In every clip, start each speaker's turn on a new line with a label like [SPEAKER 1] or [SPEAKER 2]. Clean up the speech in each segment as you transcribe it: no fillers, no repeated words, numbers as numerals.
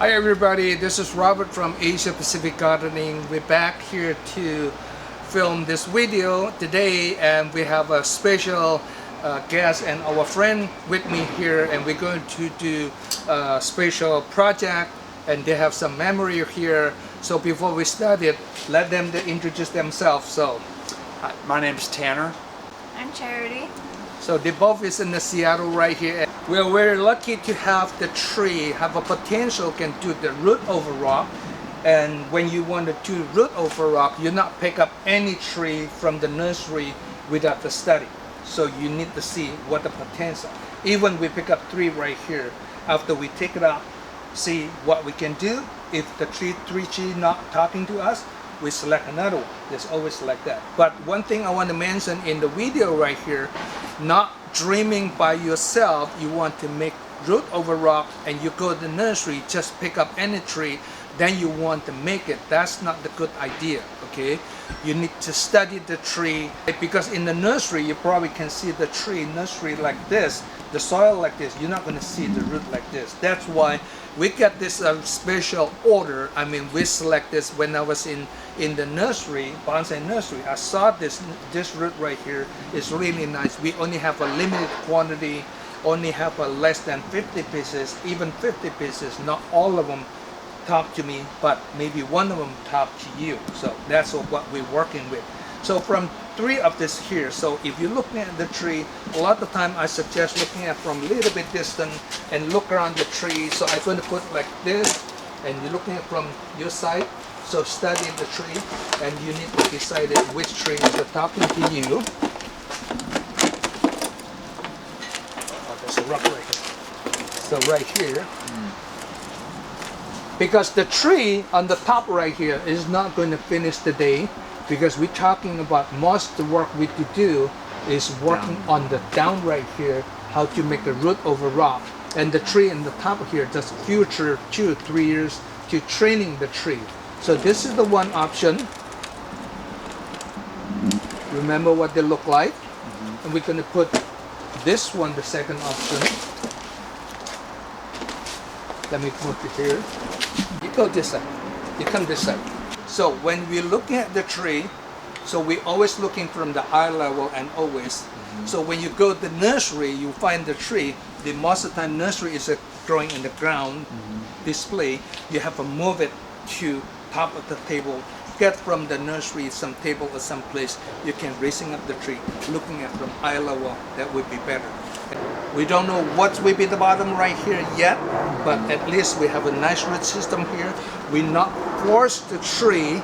[SPEAKER 1] Hi everybody, this is Robert from Asia Pacific Gardening. We're back here to film this video today, and we have a special guest and our friend with me here, and we're going to do a special project, and they have some memory here. So before we start it, let them introduce themselves. So
[SPEAKER 2] Hi, my name is Tanner.
[SPEAKER 3] I'm Charity.
[SPEAKER 1] So they both is in the Seattle right here. We're very lucky to have the tree have a potential can do the root over rock. And when you want to do root over rock, you not pick up any tree from the nursery without the study. So you need to see what the potential. Even we pick up three right here. After we take it out, see what we can do. If the tree not talking to us, we select another one. It's always like that. But one thing I want to mention in the video right here, not dreaming by yourself, you want to make root over rock and you go to the nursery, just pick up any tree, then you want to make it. That's not the good idea, okay? You need to study the tree, because in the nursery, you probably can see the tree nursery like this, the soil like this. You're not going to see the root like this. That's why we get this special order. I mean, we select this when I was in the nursery, bonsai nursery. I saw this root right here is really nice. We only have a limited quantity, only have a less than 50 pieces, even 50 pieces. Not all of them talk to me, but maybe one of them talk to you. So that's what we're working with. So from three of this here, so if you're looking at the tree, a lot of time I suggest looking at from a little bit distant and look around the tree. So I'm going to put like this, and you're looking at from your side. So study the tree, and you need to decide which tree is talking to you. Oh, there's a rock right here. So right here. Because the tree on the top right here is not going to finish the day, because we're talking about most of the work we to do is working on the down right here, how to make a root over rock. And the tree in the top here, just future 2-3 years to training the tree. So this is the one option. Remember what they look like? And we're going to put this one, the second option. Let me put it here. You go this side. You come this side. So when we're looking at the tree, so we're always looking from the eye level and always. So when you go to the nursery, you find the tree. The most of the time nursery is growing in the ground display. You have to move it to top of the table. Get from the nursery some table or some place you can raising up the tree, looking at from eye level. That would be better. We don't know what will be the bottom right here yet, but at least we have a nice root system here. We not force the tree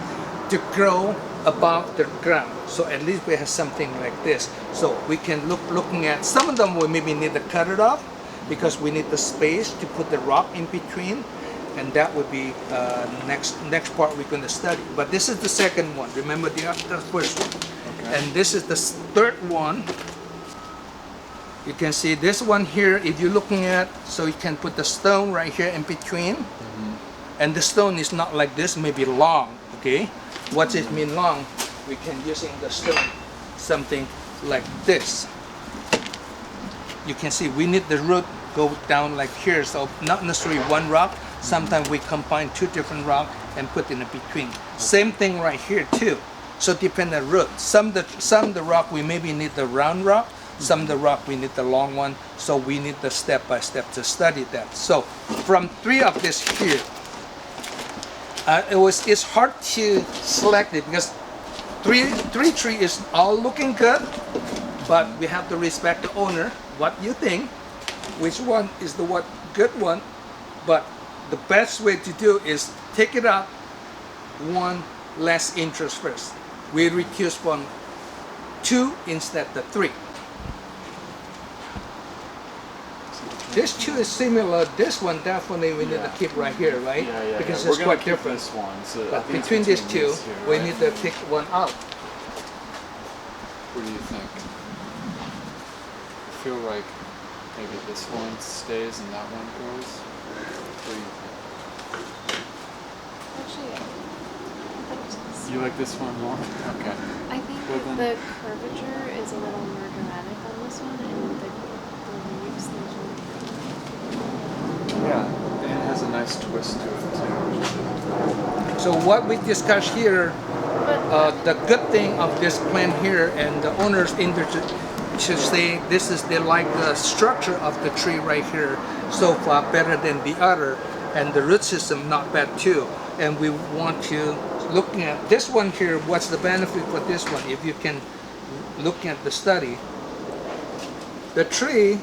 [SPEAKER 1] to grow above the ground. So at least we have something like this. So we can looking at, some of them we maybe need to cut it off because we need the space to put the rock in between. And that would be next part we're going to study. But this is the second one. Remember the first one. Okay. And this is the third one. You can see this one here, if you're looking at, so you can put the stone right here in between. And the stone is not like this, maybe long, okay? What it mean long? We can using the stone, something like this. You can see we need the root go down like here, so not necessarily one rock. Sometimes we combine two different rocks and put in between. Same thing right here too. So depend on the root. Some the rock we maybe need the round rock. Some of the rock we need the long one. So we need the step by step to study that. So from three of this here, it's hard to select it because three tree is all looking good, but we have to respect the owner. What you think? Which one is the good one? But the best way to do is take it out one less interest first. We reduce from 2 instead of 3. This 2 is similar. This one definitely we need to keep right here, right?
[SPEAKER 2] Yeah.
[SPEAKER 1] Because
[SPEAKER 2] We're
[SPEAKER 1] it's quite
[SPEAKER 2] keep
[SPEAKER 1] different.
[SPEAKER 2] This one. So
[SPEAKER 1] But between these two, we need to pick one out.
[SPEAKER 2] What do you think? I feel like maybe this one stays and that one goes. What do you think?
[SPEAKER 3] Actually, I like this.
[SPEAKER 2] You like this one more? Okay.
[SPEAKER 3] I think the curvature is a little more dramatic on this one, and the leaves, there's
[SPEAKER 2] Yeah, it has has a nice twist to it too.
[SPEAKER 1] So what we discussed here,
[SPEAKER 3] But
[SPEAKER 1] the good thing of this plant here, and the owners in there should say this is they like the structure of the tree right here so far better than the other, and the root system not bad too. And we want to looking at this one here. What's the benefit for this one? If you can look at the study, the tree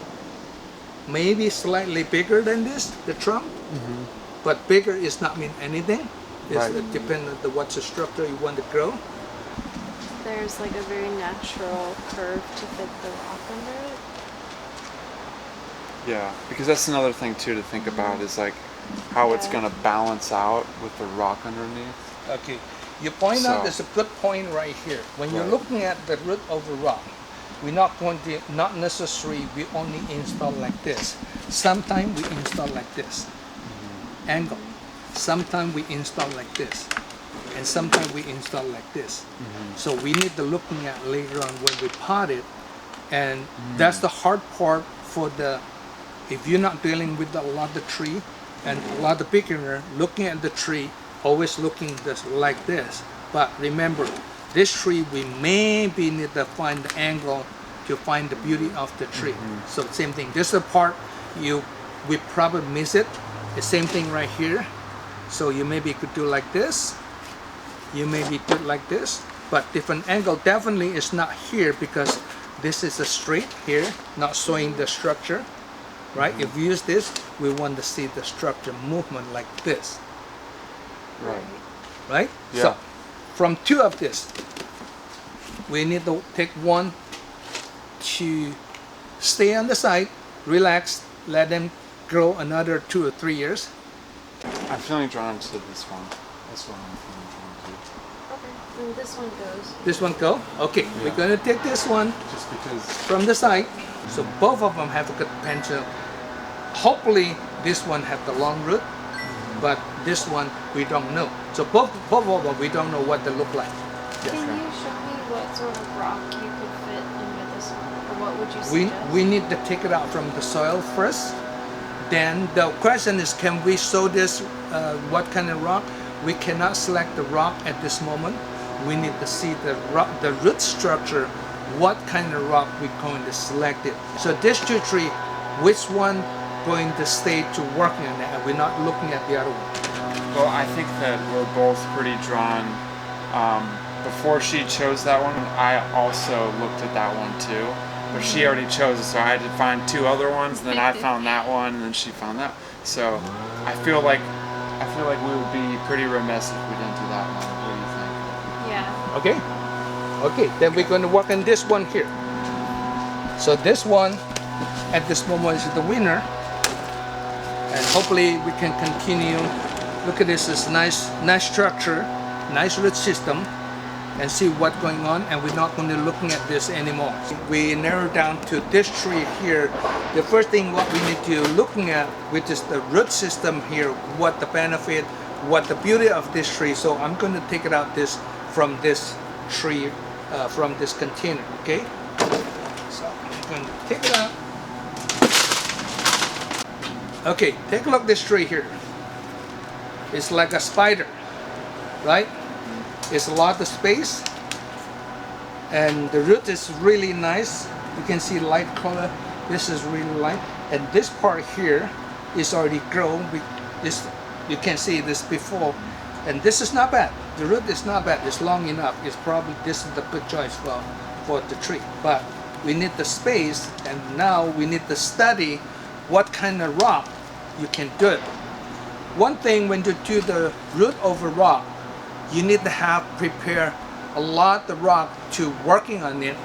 [SPEAKER 1] may be slightly bigger than this, the trunk, but bigger is not mean anything. It's
[SPEAKER 2] Right.
[SPEAKER 1] dependent on what's the structure you want to grow.
[SPEAKER 3] there's like a very natural curve to fit the rock under it.
[SPEAKER 2] Yeah, because that's another thing too to think about is like how it's
[SPEAKER 3] Yeah.
[SPEAKER 2] gonna balance out with the rock underneath.
[SPEAKER 1] Okay, you point out
[SPEAKER 2] So-
[SPEAKER 1] there's a good point right here. When you're
[SPEAKER 2] Right.
[SPEAKER 1] looking at the root over rock, we're not going to, not necessarily we only install like this. Sometimes we install like this, angle. Sometimes we install like this, and sometimes we install like this. So we need to looking at later on when we pot it, and that's the hard part for the, if you're not dealing with a lot of tree, and a lot of beginner looking at the tree, always looking this like this. But remember, this tree we maybe need to find the angle to find the beauty of the tree. So same thing. This is the part we probably miss it. The same thing right here. So you maybe could do like this. You maybe do it like this, but different angle. Definitely is not here because this is a straight here, not showing the structure, right? If we use this, we want to see the structure movement like this,
[SPEAKER 2] Right.
[SPEAKER 1] right?
[SPEAKER 2] Yeah.
[SPEAKER 1] So from two of this, we need to take one to stay on the side, relax, let them grow another 2 or 3 years.
[SPEAKER 2] I'm feeling drawn to this one. This one I'm feeling drawn to.
[SPEAKER 3] Okay. And this one goes.
[SPEAKER 1] This one go? Okay, we're
[SPEAKER 2] Yeah.
[SPEAKER 1] gonna take this one
[SPEAKER 2] Just because.
[SPEAKER 1] from the side. So both of them have a good potential. Hopefully this one have the long root, but this one we don't know. So both of them we don't know what they look like.
[SPEAKER 3] Can you show me what sort of rock you could fit in with this one? Or what would you
[SPEAKER 1] We
[SPEAKER 3] suggest?
[SPEAKER 1] need to take it out from the soil first. Then the question is, can we sow this? What kind of rock? We cannot select the rock at this moment. We need to see the rock, the root structure. What kind of rock we're going to select it. So this two tree, which one going to stay to working on it? And we're not looking at the other one.
[SPEAKER 2] Well, I think that we're both pretty drawn. Before she chose that one, I also looked at that one too. But she already chose it, so I had to find 2 other ones. And then I found that one, and then she found that. So I feel like we would be pretty remiss if we didn't do that one. What do you think?
[SPEAKER 3] Yeah.
[SPEAKER 1] Okay? Okay, then we're going to work on this one here. So this one, at this moment, is the winner. And hopefully we can continue. Look at this, it's nice structure, nice root system, and see what's going on. And we're not going to looking at this anymore. We narrow down to this tree here. The first thing what we need to looking at, which is the root system here, what the benefit, what the beauty of this tree. So I'm going to take it out this from this tree, from this container. Okay. So I'm going to take it out. Okay, take a look at this tree here. It's like a spider, right? It's a lot of space, and the root is really nice. You can see light color. This is really light, and this part here is already grown. You can see this before, and this is not bad. The root is not bad. It's long enough. It's probably this is the good choice for the tree. But we need the space, and now we need to study what kind of rock you can do it. One thing when you do the root over rock, you need to have prepare a lot of rock to working on it.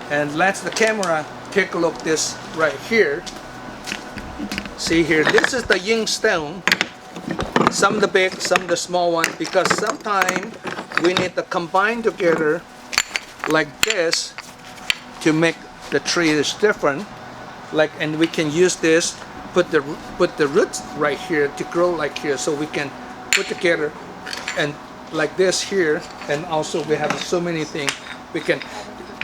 [SPEAKER 1] And let the camera take a look this right here. See here, this is the yin stone. Some of the big, some of the small one, because sometimes we need to combine together like this to make the tree is different. Like, and we can use this, put the roots right here to grow like here, so we can put together and like this here, and also we have so many things we can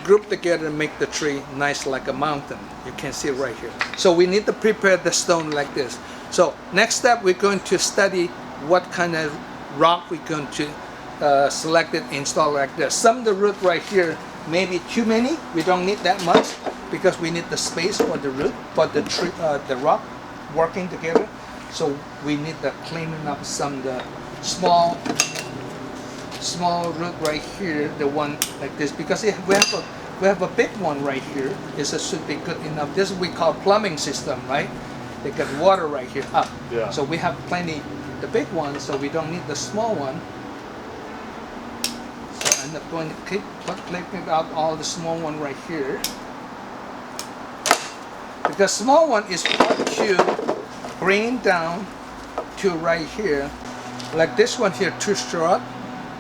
[SPEAKER 1] group together and make the tree nice like a mountain. You can see right here. So we need to prepare the stone like this. So next step, we're going to study what kind of rock we're going to select it, install like this. Some of the root right here may be too many. We don't need that much because we need the space for the root, for the tree, the rock working together. So we need to cleaning up some of the small root right here, the one like this, because we have a big one right here. It should be good enough. This we call plumbing system, right? They got water right here up.
[SPEAKER 2] Yeah.
[SPEAKER 1] So we have plenty the big one, so we don't need the small one. So I'm not going to keep clicking out all the small one right here, because small one is hard to bring down to right here. Like this one here, too short,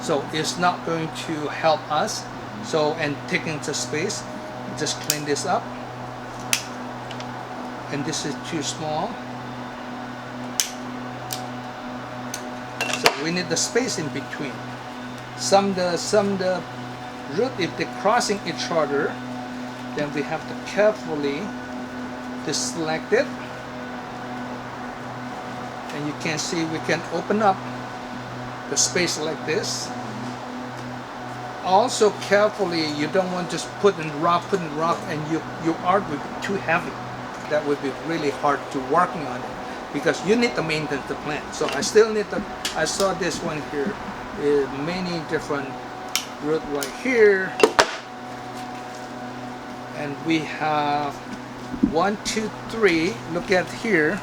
[SPEAKER 1] so it's not going to help us. So, and taking the space, just clean this up. And this is too small. So we need the space in between. Some the root, if they're crossing each other, then we have to carefully to select it. And you can see we can open up the space like this. Also carefully, you don't want just put in rock, and your art will be too heavy. That would be really hard to working on it, because you need to maintain the plant. So I still need to, I saw this one here, many different root right here. And we have 1, 2, 3, look at here.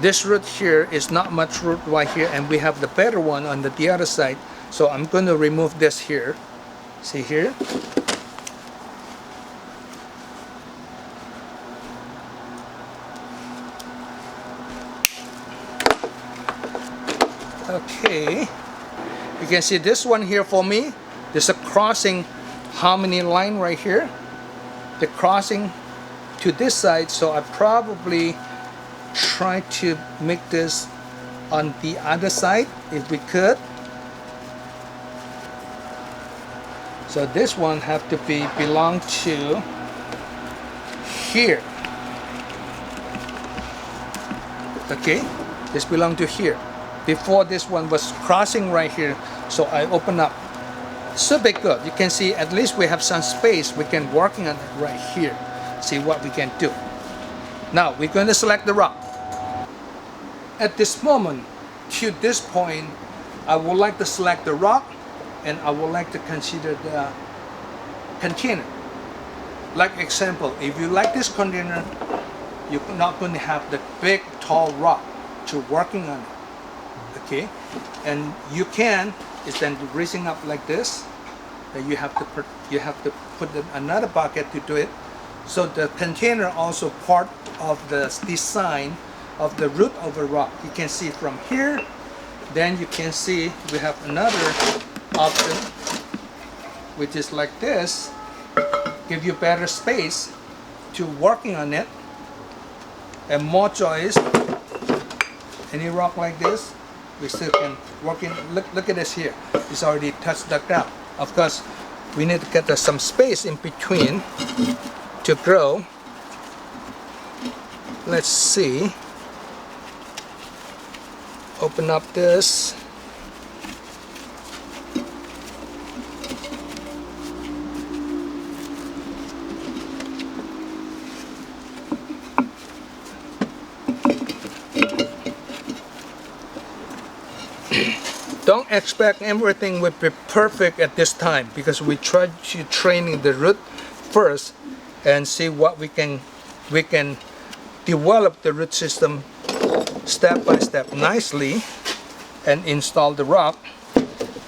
[SPEAKER 1] This root here is not much root right here, and we have the better one on the other side. So I'm going to remove this here. See here? Okay. You can see this one here for me. There's a crossing harmony line right here. The crossing to this side, so I probably try to make this on the other side if we could. So this one have to belong to here. Okay, this belong to here. Before this one was crossing right here, so I open up. Should be good. You can see at least we have some space. We can working on it right here. See what we can do. Now we're going to select the rock. At this moment, to this point, I would like to select the rock, and I would like to consider the container. Like example, if you like this container, you're not going to have the big tall rock to working on it. Okay, and you can is then raising up like this. Then you have to put in another bucket to do it. So the container also part of the design of the root of a rock. You can see from here. Then you can see we have another option, which is like this. Give you better space to working on it, and more choice. Any rock like this, we still can work in. Look at this here. It's already touched the ground. Of course, we need to get some space in between to grow. Let's see. Open up this. Don't expect everything will be perfect at this time, because we try to training the root first and see what we can develop the root system step by step nicely and install the rock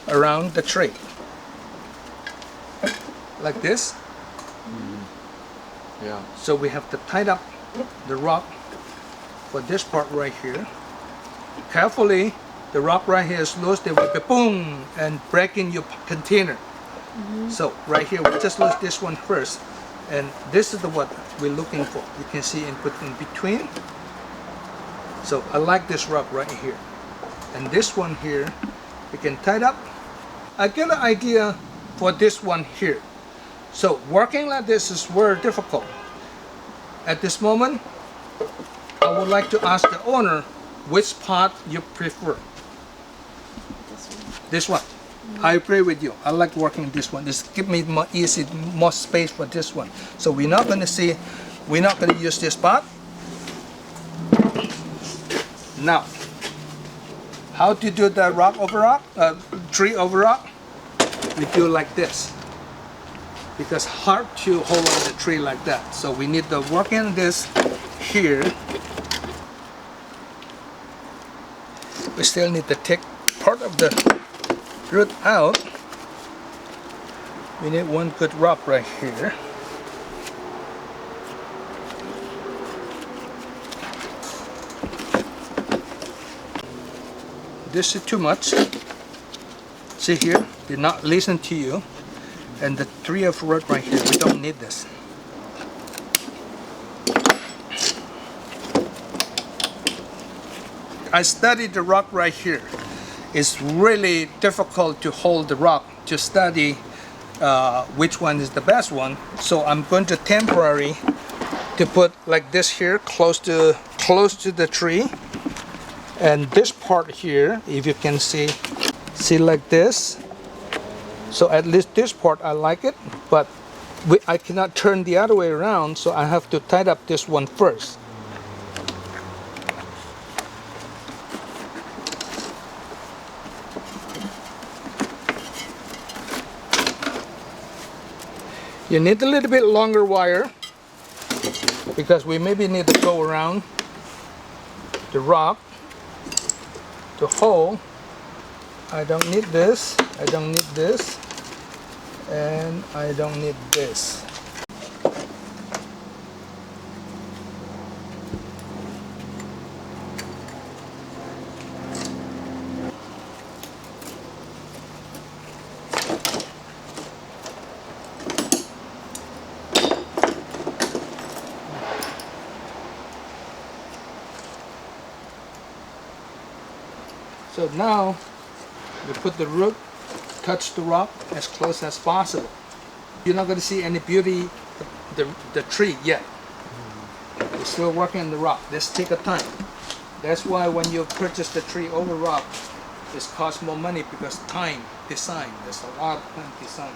[SPEAKER 1] around the tree like this.
[SPEAKER 2] Yeah.
[SPEAKER 1] So we have to tie up the rock for this part right here carefully. The rock right here is loose, they will be boom and break in your container. So right here, we just lose this one first, and this is what we're looking for. You can see in between. So I like this rock right here, and this one here, we can tie it up. I get an idea for this one here. So working like this is very difficult. At this moment, I would like to ask the owner which part you prefer.
[SPEAKER 3] This one.
[SPEAKER 1] This one. I agree with you. I like working this one. This give me more easy, more space for this one. So we're not gonna use this part. Now, how to do the rock over rock, tree over rock? We do like this. Because hard to hold on the tree like that. So we need to work in this here. We still need to take part of the root out. We need one good rock right here. This is too much. See here, did not listen to you. And the tree of root right here, we don't need this. I studied the rock right here. It's really difficult to hold the rock to study which one is the best one. So I'm going to temporarily to put like this here close to the tree, and this part here, if you can see like this. So at least this part I like it, but I cannot turn the other way around, so I have to tie up this one first. You need a little bit longer wire because we maybe need to go around the rock to hold. I don't need this, I don't need this, and I don't need this. So now we put the root, touch the rock as close as possible. You're not going to see any beauty the tree yet. We're still working on the rock. This takes a time. That's why when you purchase the tree over rock, it costs more money because time, design. There's a lot of time design.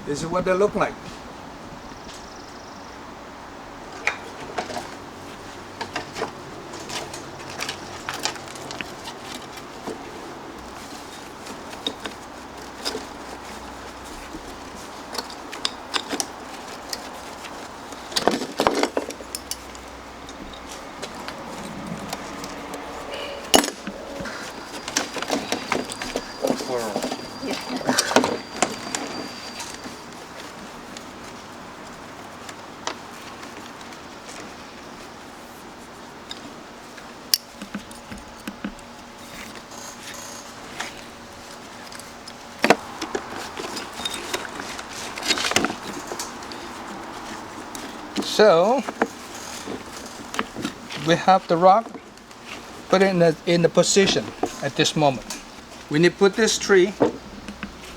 [SPEAKER 1] This is what they look like. So we have the rock, put it in the position at this moment. We need to put this tree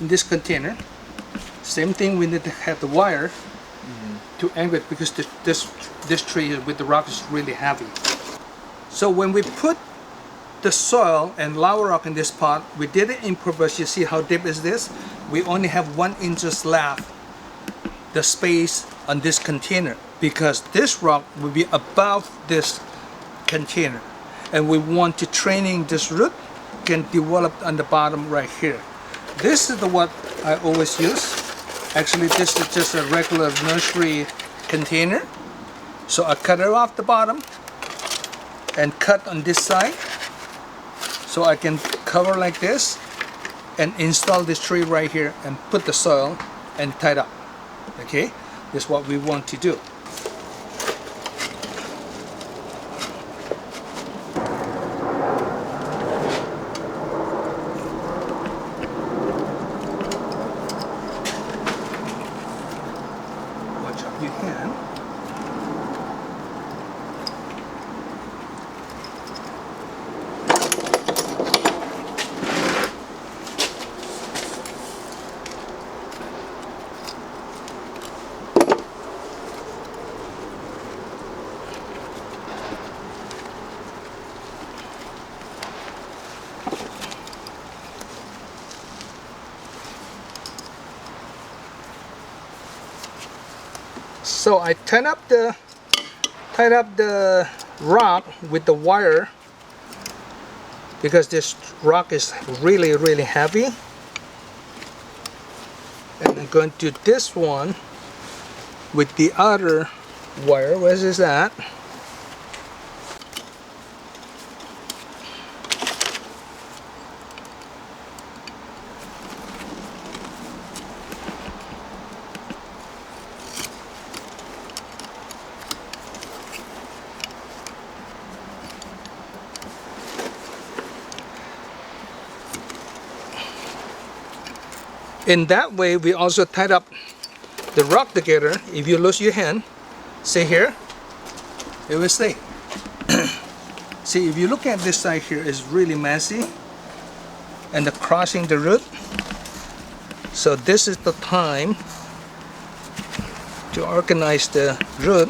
[SPEAKER 1] in this container. Same thing, we need to have the wire to anchor it because this tree with the rock is really heavy. So when we put the soil and lava rock in this pot, we did it in purpose. You see how deep is this? We only have 1 inch left, the space on this container, because this rock will be above this container, and we want to training this root can develop on the bottom right here. This is the what I always use. Actually, this is just a regular nursery container, so I cut it off the bottom and cut on this side, so I can cover like this and install this tree right here and put the soil and tie it up. Okay, this is what we want to do. Watch out your hand. So I tied up the rock with the wire because this rock is really heavy. And I'm going to do this one with the other wire. Where is that? In that way, we also tied up the rock together. If you lose your hand, see here, it will stay. See, if you look at this side here, it's really messy, and the crossing the root. So this is the time to organize the root,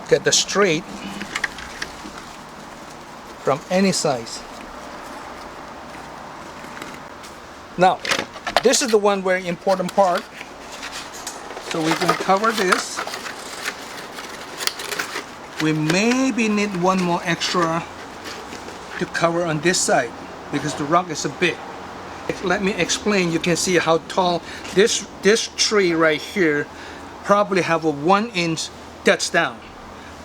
[SPEAKER 1] get the straight from any size. Now, this is the one very important part. So we can cover this. We maybe need one more extra to cover on this side because the rock is so big. Let me explain. You can see how tall this tree right here probably have a 1 inch touchdown.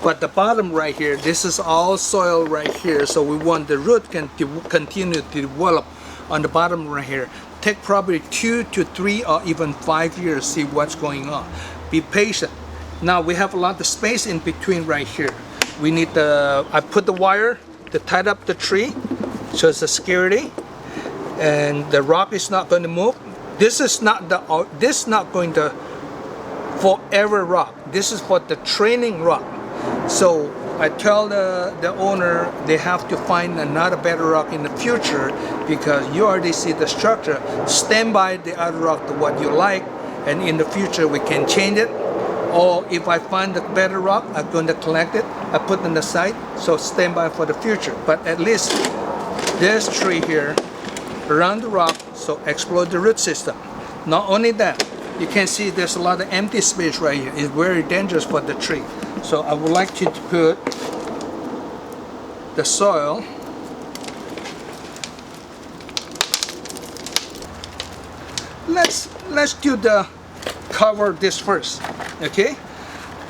[SPEAKER 1] But the bottom right here, this is all soil right here. So we want the root can continue to develop on the bottom right here. Take probably 2 to 3 or even 5 years, see what's going on. Be patient. Now we have a lot of space in between right here. We need I put the wire to tie up the tree, so it's a security, and the rock is not going to move. This is not going to forever rock. This is for the training rock. So I tell the owner they have to find another better rock in the future because you already see the structure. Stand by the other rock to what you like, and in the future we can change it. Or if I find a better rock, I'm going to collect it. I put it on the side, so stand by for the future. But at least this tree here around the rock, so explore the root system. Not only that, you can see there's a lot of empty space right here. It's very dangerous for the tree. So I would like you to put the soil let's do the cover this first. Okay,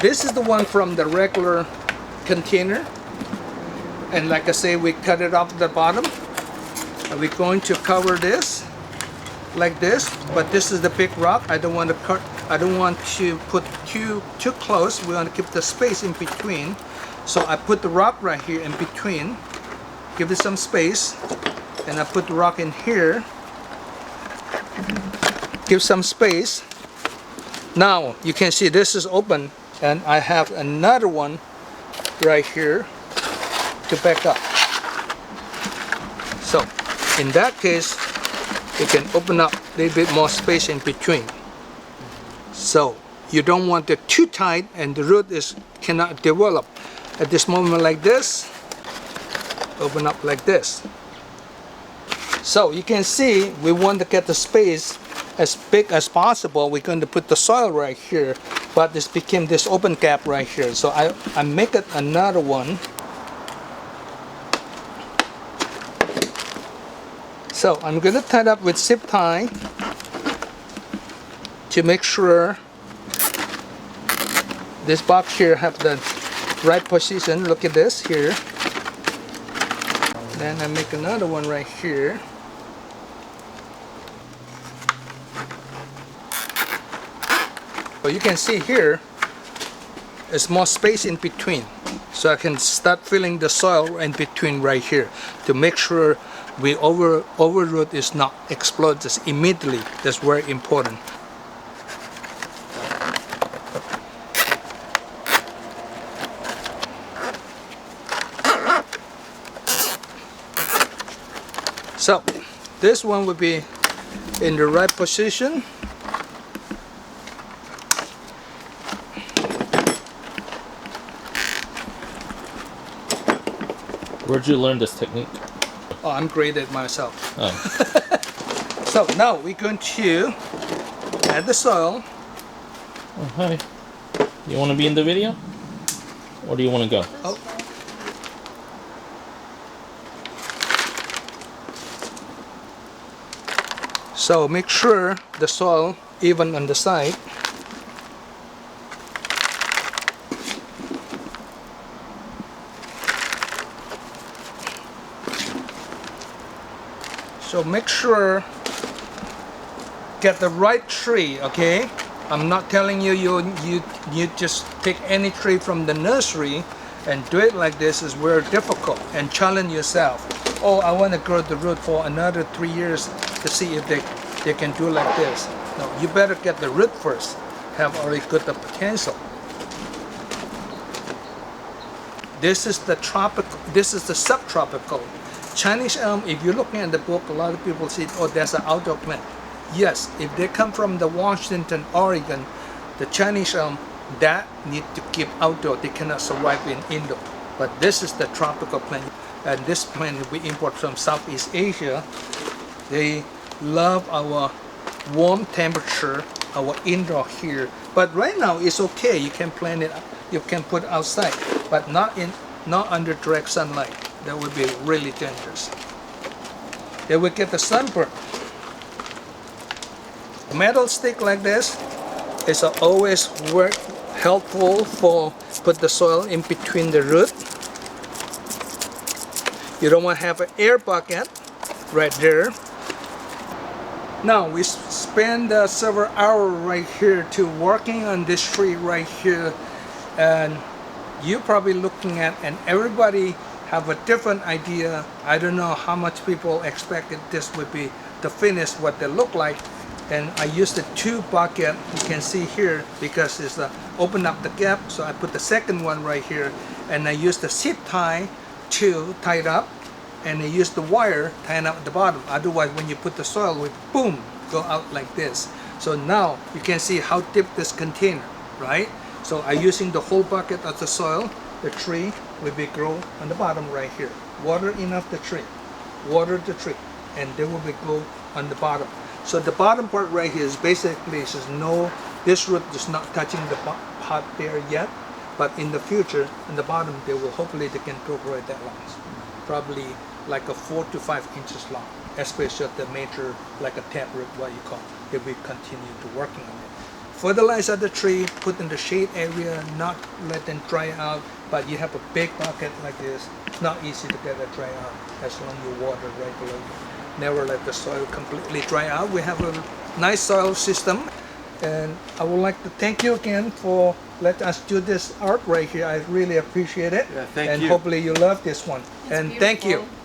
[SPEAKER 1] this is the one from the regular container, and like I say, we cut it off the bottom, and we're going to cover this like this. But this is the big rock. I don't want to cut. I don't want to put too close. We want to keep the space in between. So I put the rock right here in between, give it some space, and I put the rock in here, give some space. Now you can see this is open, and I have another one right here to back up. So in that case, you can open up a little bit more space in between. So you don't want it too tight and the root cannot develop. At this moment like this, open up like this. So you can see we want to get the space as big as possible. We're going to put the soil right here, but this became this open gap right here. So I make it another one. So I'm going to tie it up with zip tie to make sure this box here have the right position. Look at this here. Then I make another one right here. But you can see here, there's more space in between. So I can start filling the soil in between right here to make sure we overroot is not explode just immediately. That's very important. So this one will be in the right position.
[SPEAKER 4] Where'd you learn this technique?
[SPEAKER 1] Oh, I'm great at myself.
[SPEAKER 4] Oh.
[SPEAKER 1] So now we're going to add the soil.
[SPEAKER 4] Oh, hi. You want to be in the video? Or do you want to go?
[SPEAKER 1] Oh. So make sure the soil even on the side. So make sure get the right tree, okay? I'm not telling you you just pick any tree from the nursery and do it like this is very difficult, and challenge yourself. Oh, I want to grow the root for another 3 years to see if they can do like this. No, you better get the root first, have already got the potential. This is the tropical, this is the subtropical. Chinese elm, if you're looking at the book, a lot of people say, oh, there's an outdoor plant. Yes, if they come from the Washington, Oregon, the Chinese elm, that need to keep outdoor. They cannot survive in indoor. But this is the tropical plant. And this plant we import from Southeast Asia. They love our warm temperature, our indoor here. But right now it's okay. You can plant it, you can put it outside, but not under direct sunlight. That would be really dangerous. They will get the sunburn. A metal stick like this is always helpful for put the soil in between the root. You don't want to have an air bucket right there. Now we spend several hours right here to working on this tree right here, and you're probably looking at, and everybody have a different idea. I don't know how much people expected this would be the finish, what they look like. And I used the 2 bucket, you can see here, because it's open up the gap. So I put the second one right here, and I used the zip tie to tie it up, and I used the wire tying up at the bottom. Otherwise, when you put the soil, it would boom, go out like this. So now you can see how deep this container, right? So I'm using the whole bucket of the soil. The tree will be grow on the bottom right here. Water enough the tree, water the tree, and they will be grow on the bottom. So the bottom part right here is basically says no, this root is not touching the pot there yet, but in the future, in the bottom, they will hopefully they can grow right that long, probably like a 4 to 5 inches long, especially the major like a taproot, what you call. They will continue to working on it. Fertilize the tree, put in the shade area, not let them dry out. But you have a big bucket like this, it's not easy to get it dry out as long as you water regularly. Never let the soil completely dry out. We have a nice soil system, and I would like to thank you again for letting us do this art right here. I really appreciate it.
[SPEAKER 2] Yeah, thank
[SPEAKER 1] and
[SPEAKER 2] you.
[SPEAKER 1] hopefully you love this one.
[SPEAKER 3] It's
[SPEAKER 1] and thank you.
[SPEAKER 3] beautiful.